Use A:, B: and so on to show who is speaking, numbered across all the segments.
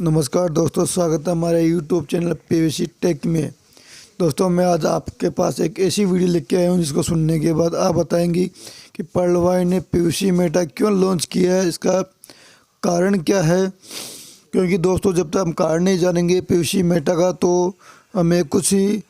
A: नमस्कार दोस्तों, स्वागत है हमारे यूट्यूब चैनल पीवीसी टेक में। दोस्तों, मैं आज आपके पास एक ऐसी वीडियो लेके आया हूँ जिसको सुनने के बाद आप बताएंगी कि पर्लवाई ने पीवीसी मेटा क्यों लॉन्च किया है, इसका कारण क्या है। क्योंकि दोस्तों, जब तक हम कारण नहीं जानेंगे पीवीसी मेटा का तो हमें कुछ ही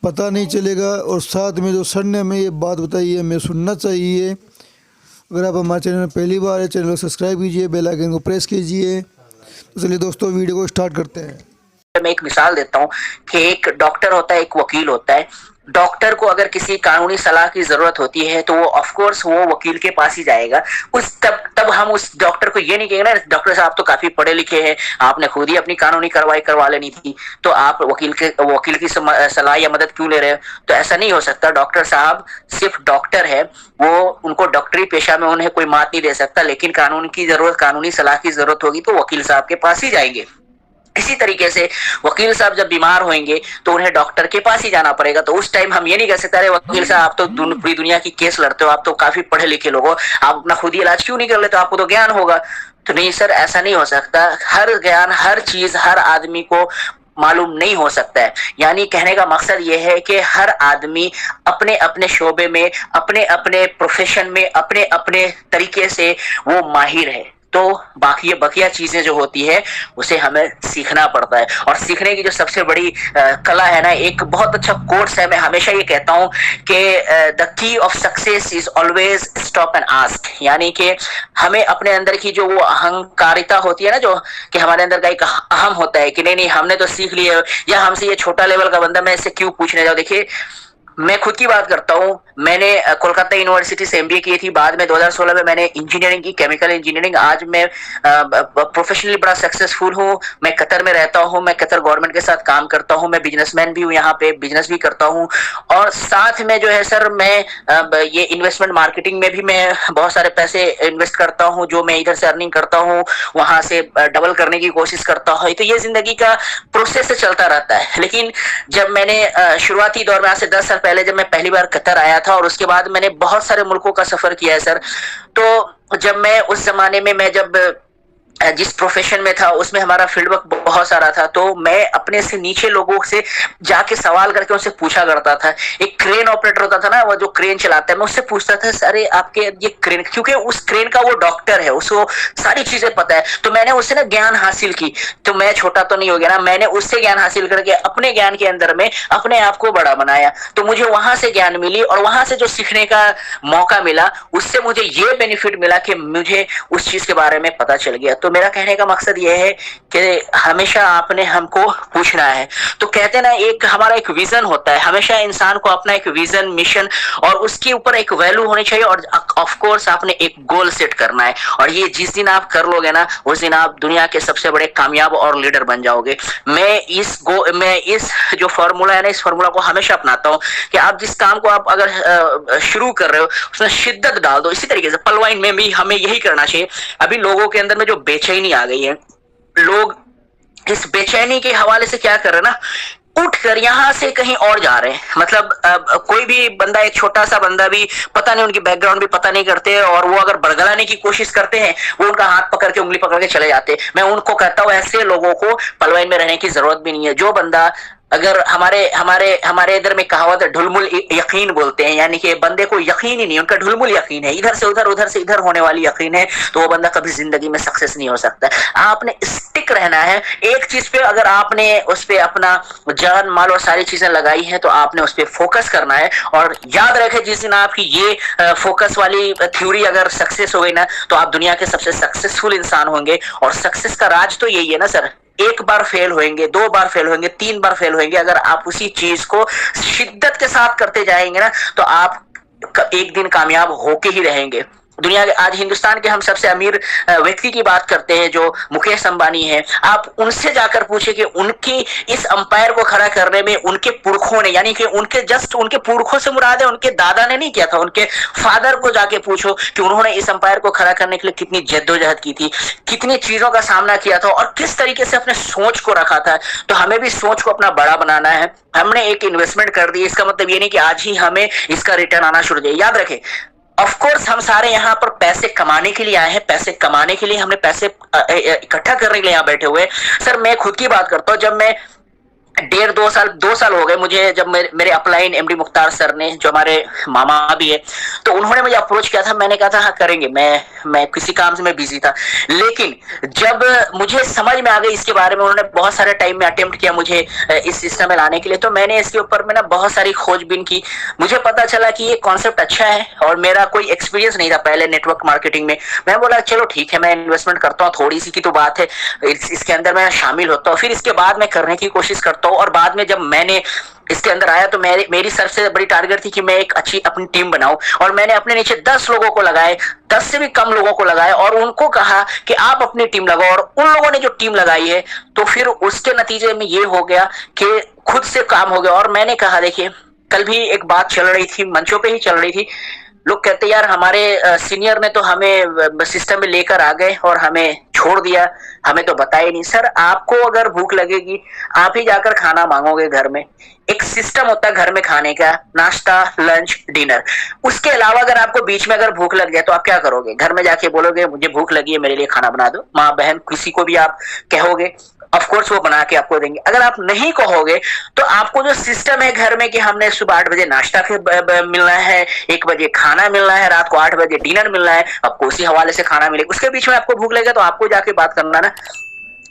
A: पता नहीं चलेगा। और साथ में जो सर ने हमें ये बात बताई है हमें सुनना चाहिए। अगर आप हमारे चैनल में पहली बार है, चैनल को सब्सक्राइब कीजिए, बेल आइकन को प्रेस कीजिए। तो चलिए दोस्तों, वीडियो को स्टार्ट करते हैं।
B: मैं एक मिसाल देता हूँ कि एक डॉक्टर होता है, एक वकील होता है। डॉक्टर को अगर किसी कानूनी सलाह की जरूरत होती है तो वो ऑफ कोर्स वो वकील के पास ही जाएगा। तब हम उस डॉक्टर को ये नहीं कहेंगे ना, डॉक्टर साहब तो काफी पढ़े लिखे हैं, आपने खुद ही अपनी कानूनी कार्रवाई करवा लेनी थी, तो आप वकील की सलाह या मदद क्यों ले रहे हो। तो ऐसा नहीं हो सकता। डॉक्टर साहब सिर्फ डॉक्टर है, वो उनको डॉक्टरी पेशा में उन्हें कोई मात नहीं दे सकता, लेकिन कानूनी सलाह की जरूरत होगी तो वकील साहब के पास ही जाएंगे। इसी तरीके से वकील साहब जब बीमार होंगे तो उन्हें डॉक्टर के पास ही जाना पड़ेगा। तो उस टाइम हम ये नहीं कह सकते, अरे वकील साहब आप तो पूरी दुनिया की केस लड़ते हो, आप तो काफी पढ़े लिखे लोग हो, आप अपना खुद ही इलाज क्यों नहीं कर लेते, आपको तो ज्ञान होगा। तो नहीं सर, ऐसा नहीं हो सकता। हर ज्ञान, हर चीज हर आदमी को मालूम नहीं हो सकता है। यानी कहने का मकसद यह है कि हर आदमी अपने अपने शोबे में, अपने अपने प्रोफेशन में, अपने अपने तरीके से वो माहिर है। तो बाकी बकिया चीजें जो होती है उसे हमें सीखना पड़ता है। और सीखने की जो सबसे बड़ी कला है ना, एक बहुत अच्छा कोर्स है। मैं हमेशा ये कहता हूं कि the key of success is always stop and ask. यानी कि हमें अपने अंदर की जो वो अहंकारिता होती है ना, जो कि हमारे अंदर का एक अहम होता है कि नहीं हमने तो सीख लिया, या हमसे ये छोटा लेवल का बंदा, मैं इससे क्यों पूछने जाऊं। देखिए, मैं खुद की बात करता हूं। मैंने कोलकाता यूनिवर्सिटी से एमबीए की थी, बाद में 2016 में मैंने इंजीनियरिंग की, केमिकल इंजीनियरिंग। आज मैं प्रोफेशनली बड़ा सक्सेसफुल हूं। मैं कतर में रहता हूं, मैं कतर गवर्नमेंट के साथ काम करता हूं, मैं बिजनेसमैन भी हूं, यहाँ पे बिजनेस भी करता हूं। और साथ में जो है सर, मैं ये इन्वेस्टमेंट मार्केटिंग में भी मैं बहुत सारे पैसे इन्वेस्ट करता हूं। जो मैं इधर से अर्निंग करता हूं वहां से डबल करने की कोशिश करता हूं। तो ये जिंदगी का प्रोसेस से चलता रहता है। लेकिन जब मैंने शुरुआती दौर में, आज से 10 साल पहले जब मैं पहली बार कतर आया था, और उसके बाद मैंने बहुत सारे मुल्कों का सफर किया है सर। तो जब मैं उस जमाने में, मैं जब जिस प्रोफेशन में था उसमें हमारा फील्ड वर्क बहुत सारा था, तो मैं अपने से नीचे लोगों से जाके सवाल करके उनसे पूछा करता था। एक क्रेन ऑपरेटर होता था ना, वो जो क्रेन चलाता है, मैं उससे पूछता था, अरे आपके ये क्रेन, क्योंकि उस क्रेन का वो डॉक्टर है, उसको सारी चीजें पता है। तो मैंने उससे ना ज्ञान हासिल की। तो मैं छोटा तो नहीं हो गया ना, मैंने उससे ज्ञान हासिल करके अपने ज्ञान के अंदर में अपने आप को बड़ा बनाया। तो मुझे वहां से ज्ञान मिली, और वहां से जो सीखने का मौका मिला उससे मुझे ये बेनिफिट मिला कि मुझे उस चीज के बारे में पता चल गया। तो मेरा कहने का मकसद यह है कि हमेशा आपने हमको पूछना है। तो कहते हैं ना, एक हमारा एक विजन होता है। हमेशा इंसान को अपना एक विजन, मिशन और उसके ऊपर एक वैल्यू होनी चाहिए, और ऑफ कोर्स आपने एक गोल सेट करना है। और ये जिस दिन आप कर लोगे ना, उस दिन आप दुनिया के सबसे बड़े कामयाब और लीडर बन जाओगे। मैं इस जो फॉर्मूला है ना, इस फॉर्मूला को हमेशा अपनाता हूं कि आप जिस काम को आप अगर शुरू कर रहे हो उसमें शिद्दत डाल दो। इसी तरीके से पलवाइन में भी हमें यही करना चाहिए। अभी लोगों के अंदर में जो बेचैनी आ गई है, लोग इस बेचैनी के हवाले से क्या कर रहे हैं ना, उठकर यहां से कहीं और जा रहे हैं। मतलब कोई भी बंदा, एक छोटा सा बंदा भी, पता नहीं उनकी बैकग्राउंड भी पता नहीं करते, और वो अगर बरगलाने की कोशिश करते हैं, वो उनका हाथ पकड़ के, उंगली पकड़ के चले जाते हैं। मैं उनको कहता हूं, ऐसे लोगों को पलवाइन में रहने की जरूरत भी नहीं है। जो बंदा, अगर हमारे हमारे हमारे इधर में कहावत है, ढुलमुल यकीन बोलते हैं, यानी कि बंदे को यकीन ही नहीं, उनका ढुलमुल यकीन है, इधर से उधर, उधर से इधर होने वाली यकीन है, तो वो बंदा कभी जिंदगी में सक्सेस नहीं हो सकता। आपने स्टिक रहना है एक चीज पे। अगर आपने उस पे अपना जान, माल और सारी चीजें लगाई हैं, तो आपने उस पे फोकस करना है। और याद रखें, जिस दिन आपकी ये फोकस वाली थ्योरी अगर सक्सेस हो गई ना, तो आप दुनिया के सबसे सक्सेसफुल इंसान होंगे। और सक्सेस का राज तो यही है ना सर, एक बार फेल होंगे, 2 बार फेल होंगे, 3 बार फेल होंगे, अगर आप उसी चीज को शिद्दत के साथ करते जाएंगे ना, तो आप एक दिन कामयाब होके ही रहेंगे। दुनिया के, आज हिंदुस्तान के हम सबसे अमीर व्यक्ति की बात करते हैं जो मुकेश अंबानी है। आप उनसे जाकर पूछे कि उनकी इस अंपायर को खड़ा करने में उनके पुरखों ने, यानी कि उनके पुरखों से मुराद है, उनके दादा ने नहीं किया था, उनके फादर को जाके पूछो कि उन्होंने इस अंपायर को खड़ा करने के लिए कितनी जद्दोजहद की थी, कितनी चीजों का सामना किया था, और किस तरीके से अपने सोच को रखा था। तो हमें भी सोच को अपना बड़ा बनाना है। हमने एक इन्वेस्टमेंट कर दी, इसका मतलब ये नहीं कि आज ही हमें इसका रिटर्न आना शुरू हो जाए। याद रखें, ऑफ कोर्स हम सारे यहाँ पर पैसे कमाने के लिए आए हैं, पैसे कमाने के लिए हमने पैसे इकट्ठा करने के लिए यहाँ बैठे हुए हैं। सर मैं खुद की बात करता हूँ, जब मैं 1.5 2 साल हो गए मुझे, जब मेरे अपलाइन एमडी मुख्तार सर ने, जो हमारे मामा भी है, तो उन्होंने मुझे अप्रोच किया था। मैंने कहा था हाँ करेंगे, मैं किसी काम से मैं बिजी था। लेकिन जब मुझे समझ में आ गई इसके बारे में, उन्होंने बहुत सारे टाइम में अटेम्प्ट किया मुझे इस सिस्टम में लाने के लिए, तो मैंने इसके ऊपर में ना बहुत सारी खोजबीन की। मुझे पता चला कि ये कॉन्सेप्ट अच्छा है और मेरा कोई एक्सपीरियंस नहीं था पहले नेटवर्क मार्केटिंग में। मैं बोला चलो ठीक है, मैं इन्वेस्टमेंट करता हूँ, थोड़ी सी की तो बात है, इसके अंदर मैं शामिल होता हूँ, फिर इसके बाद मैं करने की कोशिश करता हूँ। और बाद में जब मैंने इसके अंदर आया तो मेरी सबसे बड़ी टारगेट थी कि मैं एक अच्छी अपनी टीम बनाऊं, और मैंने अपने नीचे 10 लोगों को लगाए, 10 से भी कम लोगों को लगाए, और उनको कहा कि आप अपनी टीम लगाओ। और उन लोगों ने जो टीम लगाई है, तो फिर उसके नतीजे में ये हो गया कि खुद से काम हो गया। और मैंने कहा देखिए, कल भी एक बात चल रही थी, मंचों पे ही चल रही थी, लोग कहते यार हमारे सीनियर ने तो हमें सिस्टम में लेकर आ गए और हमें छोड़ दिया, हमें तो बताया नहीं। सर आपको अगर भूख लगेगी, आप ही जाकर खाना मांगोगे घर में। एक सिस्टम होता है घर में खाने का, नाश्ता, लंच, डिनर। उसके अलावा अगर आपको बीच में अगर भूख लग जाए तो आप क्या करोगे? घर में जाके बोलोगे मुझे भूख लगी है, मेरे लिए खाना बना दो। माँ बहन किसी को भी आप कहोगे, ऑफ कोर्स वो बना के आपको देंगे। अगर आप नहीं कहोगे तो आपको जो सिस्टम है घर में कि हमने सुबह 8 बजे नाश्ता मिलना है, 1 बजे खाना मिलना है, रात को 8 बजे डिनर मिलना है, आपको उसी हवाले से खाना मिलेगा। उसके बीच में आपको भूख लगेगा तो आपको जाके बात करना ना।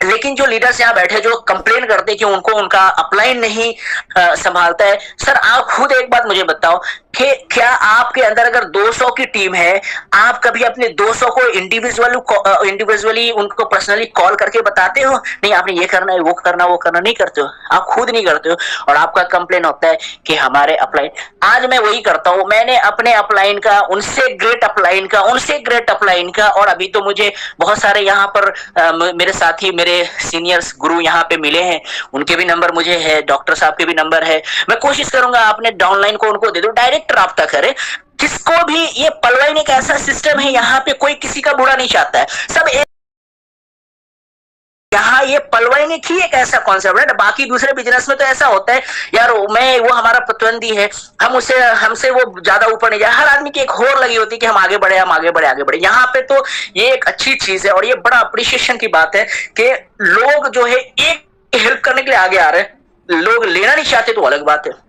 B: लेकिन जो लीडर्स यहाँ बैठे जो कंप्लेन करते हैं कि उनको उनका अपलाइन नहीं संभालता है, सर आप खुद एक बात मुझे बताओ कि क्या आपके अंदर अगर 200 की टीम है, आप कभी अपने 200 को इंडिविजुअली उनको पर्सनली कॉल करके बताते हो नहीं आपने ये करना है, वो करना, वो करना? नहीं करते हो, आप खुद नहीं करते हो। और आपका कंप्लेन होता है कि हमारे अपलाइन। आज मैं वही करता हूं, मैंने अपने अपलाइन का, उनसे ग्रेट अपलाइन का, उनसे ग्रेट अपलाइन का, और अभी तो मुझे बहुत सारे यहाँ पर मेरे साथी, मेरे सीनियर्स गुरु यहाँ पे मिले हैं, उनके भी नंबर मुझे है, डॉक्टर साहब के भी नंबर है। मैं कोशिश करूंगा आपने डाउनलाइन को उनको दे दो, डायरेक्ट राब्ता करे। किसको भी ये पलवाइन एक ऐसा सिस्टम है, यहाँ पे कोई किसी का बुरा नहीं चाहता है, सब एक। यहाँ ये पलवाइन एक ऐसा कॉन्सेप्ट है ना, बाकी दूसरे बिजनेस में तो ऐसा होता है यार, मैं वो हमारा प्रतिद्वंदी है, हम उसे हमसे वो ज्यादा ऊपर नहीं जाए। हर आदमी की एक होड़ लगी होती है कि हम आगे बढ़े, हम आगे बढ़े, आगे बढ़े। यहाँ पे तो ये एक अच्छी चीज है और ये बड़ा अप्रिशिएशन की बात है कि लोग जो है एक हेल्प करने के लिए आगे आ रहे हैं। लोग लेना नहीं चाहते तो अलग बात है।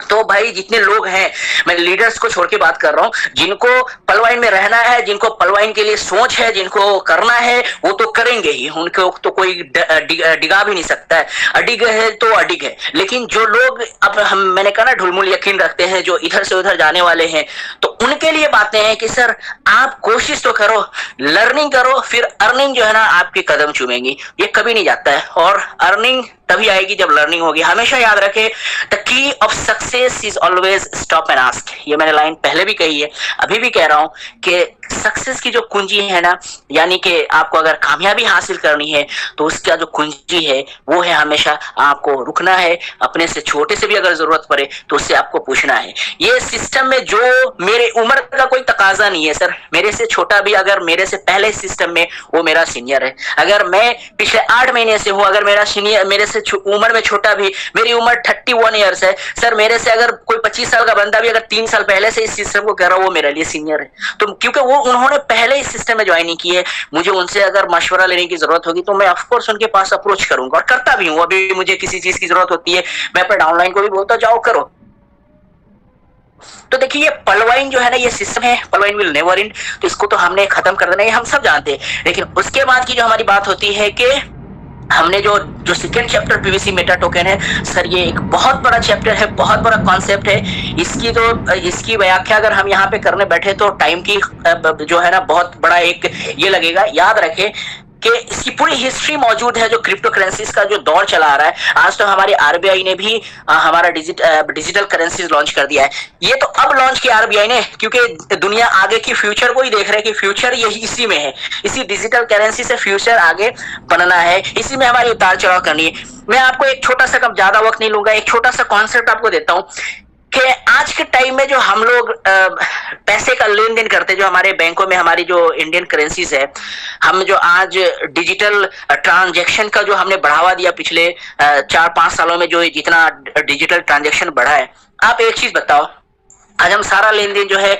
B: तो भाई जितने लोग हैं, मैं लीडर्स को छोड़ के बात कर रहा हूं, जिनको पलवाइन में रहना है, जिनको पलवाइन के लिए सोच है, जिनको करना है, वो तो करेंगे ही, उनको तो कोई डिगा भी नहीं सकता है। अडिग है तो अडिग है। लेकिन जो लोग, अब मैंने कहा ना, ढुलमुल यकीन रखते हैं, जो इधर से उधर जाने वाले हैं, तो उनके लिए बातें हैं कि सर आप कोशिश तो करो, लर्निंग करो, फिर अर्निंग जो है ना आपके कदम चूमेंगी। ये कभी नहीं जाता है, और अर्निंग तभी आएगी जब लर्निंग होगी। हमेशा याद रखे, the key of success is always stop and ask. ये मैंने लाइन पहले भी कही है, अभी भी कह रहा हूं कि सक्सेस की जो कुंजी है ना, यानी कि आपको अगर कामयाबी हासिल करनी है तो उसका जो कुंजी है वो है हमेशा आपको रुकना है। अपने से छोटे से भी अगर जरूरत पड़े तो उससे आपको पूछना है। ये सिस्टम में जो मेरे उम्र का कोई तकाजा नहीं है सर, मेरे से छोटा भी अगर मेरे से पहले सिस्टम में, वो मेरा सीनियर है। अगर मैं पिछले 8 महीने से हूं, अगर मेरा सीनियर मेरे से उम्र में छोटा भी, मेरी उम्र 31 ईयर्स है सर, मेरे से अगर कोई 25 साल का बंदा भी अगर 3 साल पहले से इस सिस्टम को कर रहा हो, वो मेरे लिए सीनियर है। तो क्योंकि वो उन्होंने पहले इस सिस्टम में ज्वाइन की है, मुझे उनसे अगर मशवरा लेने की जरूरत होगी तो मैं ऑफ कोर्स उनके पास अप्रोच करूंगा, और करता भी हूं। अभी मुझे किसी चीज की जरूरत होती है, मैं अपने डाउनलाइन को भी बोलता जाओ करो। तो देखिए, ये पलवाइन जो है ना, ये सिस्टम है, पलवाइन विल नेवर एंड। तो इसको तो हमने खत्म कर देना है, हम सब जानते हैं। लेकिन उसके बाद की जो हमारी बात होती है कि हमने जो second chapter PVC Meta token है सर, ये एक बहुत बड़ा चैप्टर है, बहुत बड़ा कॉन्सेप्ट है। इसकी व्याख्या अगर हम यहाँ पे करने बैठे तो टाइम की जो है ना बहुत बड़ा एक ये लगेगा। याद रखें कि इसकी पूरी हिस्ट्री मौजूद है, जो क्रिप्टो करेंसीज का जो दौर चला आ रहा है। आज तो हमारी आरबीआई ने भी हमारा डिजिटल करेंसीज लॉन्च कर दिया है। ये तो अब लॉन्च किया आरबीआई ने, क्योंकि दुनिया आगे की फ्यूचर को ही देख रहे हैं कि फ्यूचर यही इसी में है, इसी डिजिटल करेंसी से फ्यूचर आगे बनना है, इसी में हमारी उतार चढ़ाव करनी है। मैं आपको एक छोटा सा, कम ज्यादा वक्त नहीं लूंगा, एक छोटा सा कॉन्सेप्ट आपको देता हूं कि आज के टाइम में जो हम लोग पैसे का लेन देन करते हैं, जो हमारे बैंकों में हमारी जो इंडियन करेंसीज है, हम जो आज डिजिटल ट्रांजैक्शन का जो हमने बढ़ावा दिया पिछले 4-5 सालों में, जो जितना डिजिटल ट्रांजैक्शन बढ़ा है, आप एक चीज बताओ, आज हम सारा लेन देन जो है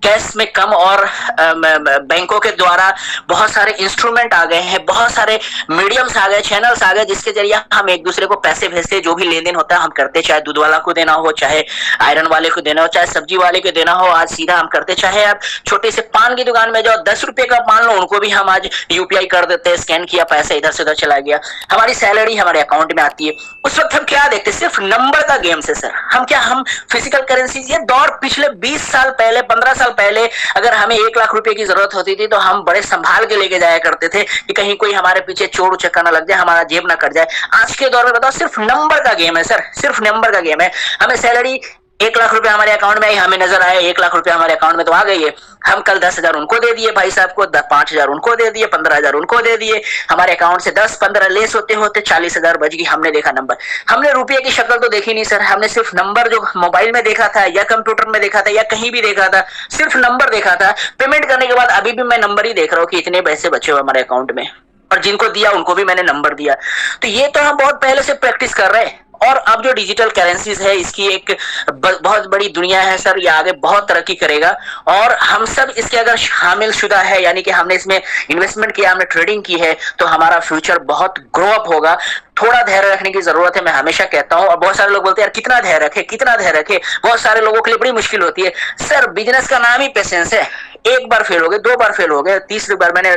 B: कैश में कम और बैंकों के द्वारा बहुत सारे इंस्ट्रूमेंट आ गए हैं, बहुत सारे मीडियम्स आ गए, चैनल्स आ गए, जिसके जरिए हम एक दूसरे को पैसे भेजते हैं। जो भी लेन देन होता है हम करते, चाहे दूध वाला को देना हो, चाहे आयरन वाले को देना हो, चाहे सब्जी वाले को देना हो, आज सीधा हम करते। चाहे आप छोटे से पान की दुकान में जाओ, 10 रुपए का पान लो, उनको भी हम आज यूपीआई कर देते हैं, स्कैन किया, पैसा इधर से उधर चला गया, हमारी सैलरी हमारे अकाउंट में आती है। उस वक्त हम क्या देखते, सिर्फ नंबर का गेम से सर। हम फिजिकल करेंसी, ये दौर पिछले 20 साल पहले, 15 साल पहले अगर हमें 1 लाख रुपए की जरूरत होती थी तो हम बड़े संभाल के लेके जाया करते थे कि कहीं कोई हमारे पीछे चोर उचक्का ना लग जाए, हमारा जेब ना कट जाए। आज के दौर में बताओ, सिर्फ नंबर का गेम है सर, सिर्फ नंबर का गेम है। हमें सैलरी 1 लाख रुपए हमारे अकाउंट में आई, हमें नजर आया 1 लाख रुपए हमारे अकाउंट में तो आ गई है, हम कल 10,000 उनको दे दिए भाई साहब को, 5,000 उनको दे दिए, 15,000 उनको दे दिए, हमारे अकाउंट से 10-15 लेस होते होते 40,000 बच गई। हमने देखा नंबर, हमने रुपये की शक्ल तो देखी नहीं सर, हमने सिर्फ नंबर जो मोबाइल में देखा था या कंप्यूटर में देखा था या कहीं भी देखा था, सिर्फ नंबर देखा था। पेमेंट करने के बाद अभी भी मैं नंबर ही देख रहा हूँ कि इतने पैसे बचे हुए हमारे अकाउंट में, और जिनको दिया उनको भी मैंने नंबर दिया। तो ये तो हम बहुत पहले से प्रैक्टिस कर रहे हैं। और अब जो डिजिटल करेंसीज है, इसकी एक बहुत बड़ी दुनिया है सर, ये आगे बहुत तरक्की करेगा और हम सब इसके अगर शामिल शुदा है, यानी कि हमने इसमें इन्वेस्टमेंट किया, हमने ट्रेडिंग की है, तो हमारा फ्यूचर बहुत ग्रो अप होगा। थोड़ा धैर्य रखने की जरूरत है, मैं हमेशा कहता हूं। और बहुत सारे लोग बोलते हैं यार कितना धैर्य रखे, कितना धैर्य रखे, बहुत सारे लोगों के लिए बड़ी मुश्किल होती है। सर बिजनेस का नाम ही पेशेंस है। एक बार फेल हो गए, 2 बार फेल हो गए, तीसरी बार मैंने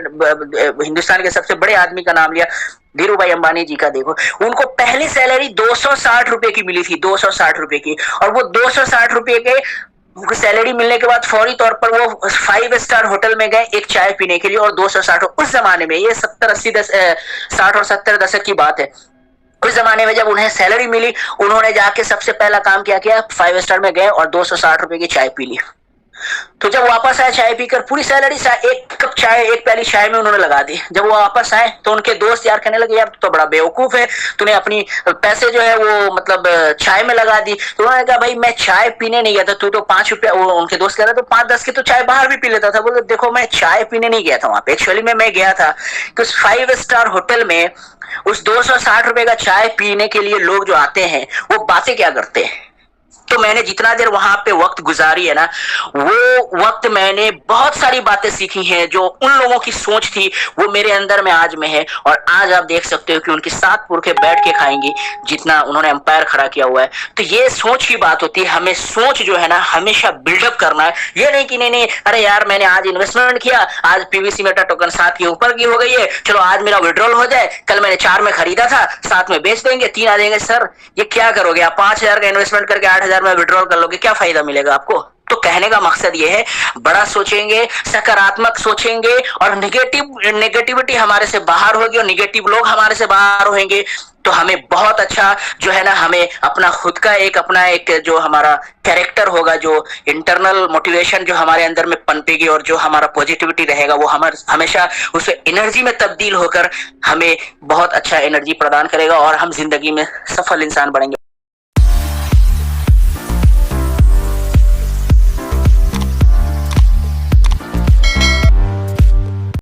B: हिंदुस्तान के सबसे बड़े आदमी का नाम लिया, धीरू भाई अंबानी जी का। देखो, उनको पहली सैलरी 260 रुपए की मिली थी, 260 रुपए की, और वो 260 रुपए के सैलरी मिलने के बाद फौरी तौर पर वो 5 स्टार होटल में गए एक चाय पीने के लिए, और 260 उस जमाने में, ये 60 और 70 दशक की बात है, उस जमाने में जब उन्हें सैलरी मिली, उन्होंने जाके सबसे पहला काम क्या किया, 5 स्टार में गए और 260 रुपए की चाय पी ली। तो जब वापस आए चाय पीकर, पूरी सैलरी एक कप चाय, एक प्याली चाय में उन्होंने लगा दी। जब वो वापस आए तो उनके दोस्त यार कहने लगे, यार तू तो बड़ा बेवकूफ है, तूने अपनी पैसे जो है वो मतलब चाय में लगा दी। तो उन्होंने कहा भाई मैं चाय पीने नहीं गया था, तू तो 5 रुपया, उनके दोस्त कह रहे तो 5-10 की तो चाय बाहर भी पी लेता था। बोले देखो मैं चाय पीने नहीं गया था वहां पे, एक्चुअली में मैं गया था कि उस 5 स्टार होटल में उस 260 रुपए का चाय पीने के लिए लोग जो आते हैं वो बातें क्या करते हैं। तो मैंने जितना देर वहां पे वक्त गुजारी है ना, वो वक्त मैंने बहुत सारी बातें सीखी हैं। जो उन लोगों की सोच थी वो मेरे अंदर में आज में है, और आज आप देख सकते हो कि उनकी 7 पुरखे बैठ के खाएंगी जितना उन्होंने एम्पायर खड़ा किया हुआ है। तो ये सोच की बात होती है, हमें सोच जो है ना हमेशा बिल्डअप करना है। ये नहीं कि नहीं अरे यार मैंने आज इन्वेस्टमेंट किया, आज पीवीसी मेटा टोकन 7 के ऊपर की हो गई है, चलो आज मेरा विड्रॉल हो जाए, कल मैंने 4 में खरीदा था 7 में बेच देंगे, 3 आ जाएंगे। सर ये क्या करोगे आप, 5,000 का इन्वेस्टमेंट करके 8,000 में विड्रॉल कर लोगे, क्या फायदा मिलेगा आपको। तो कहने का मकसद ये है, बड़ा सोचेंगे, सकारात्मक सोचेंगे, और नेगेटिविटी हमारे से बाहर होगी, और नेगेटिव लोग हमारे से बाहर होंगे, तो हमें बहुत अच्छा जो है ना, हमें अपना खुद का अपना एक जो हमारा कैरेक्टर होगा, जो इंटरनल मोटिवेशन जो हमारे अंदर में पनपेगी, और जो हमारा पॉजिटिविटी रहेगा वो हमेशा उस एनर्जी में तब्दील होकर हमें बहुत अच्छा एनर्जी प्रदान करेगा, और हम जिंदगी में सफल इंसान बनेंगे।